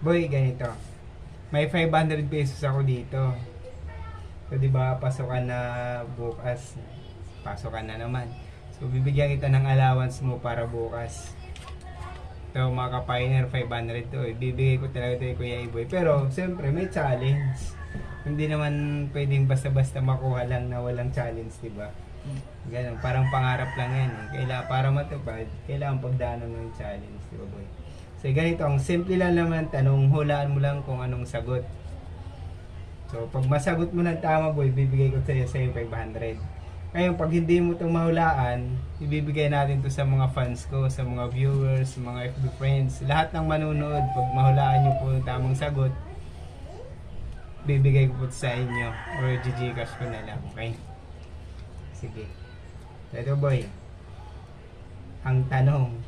Boy, ganito. May 500 pesos ako dito. So, di ba, pasokan na bukas. Pasokan na naman. So, bibigyan kita ng allowance mo para bukas. So, mga ka-pioneer, 500 to. Bibigay ko talaga ito kay Kuya Iboy. Pero, siyempre, may challenge. Hindi naman pwedeng basta-basta makuha lang na walang challenge, di ba? Ganun, parang pangarap lang yan. Para matupad, kailangan pagdaanan mo yung challenge, di ba, boy? So, ganito, ang simple lang naman tanong, hulaan mo lang kung anong sagot. So, pag masagot mo ng tama, boy, bibigay ko sa'yo 500. Ngayon, pag hindi mo itong mahulaan, ibibigay natin to sa mga fans ko, sa mga viewers, sa mga FB friends, lahat ng manunood. Pag mahulaan nyo po yung tamang sagot, bibigay ko po sa inyo or GGcash ko na lang, okay? Sige. Ito, boy. Ang tanong,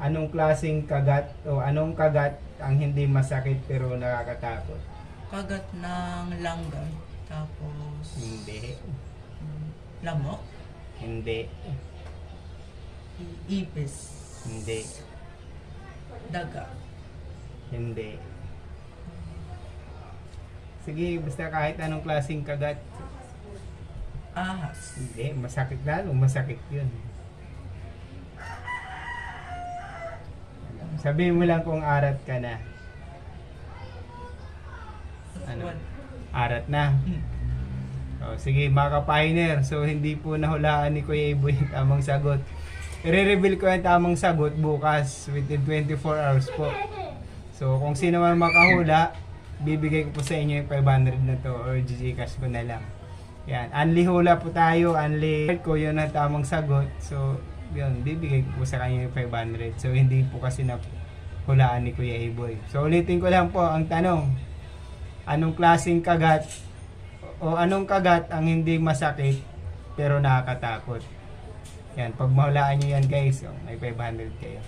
anong klaseng kagat o anong kagat ang hindi masakit pero nakakatakot? Kagat ng langgam. Tapos, Hindi. lamok. Hindi. Ipis. Hindi. Daga. Hindi. Sige, basta kahit anong klaseng kagat. Ahas. Hindi, masakit lalo. Masakit yun. Sabihin mo lang kung arat ka na. Ano? Arat na. O, sige, mga ka-pioneer. So, hindi po nahulaan ni Kuya Iboy yung tamang sagot. I-reveal ko yung tamang sagot bukas within 24 hours po. So, kung sino man makahula, bibigay ko po sa inyo yung 500 na to or GCash ko na lang. Yan. Unli hula po tayo. Unli ko yun ang tamang sagot. So, yun. Bibigay ko po sa kanya yung 500. So, hindi po kasi na hulaan ni Kuya Iboy. So, ulitin ko lang po ang tanong. Anong klaseng kagat o anong kagat ang hindi masakit pero nakakatakot? Yan. Pag mahulaan nyo yan guys, may 500 kayo.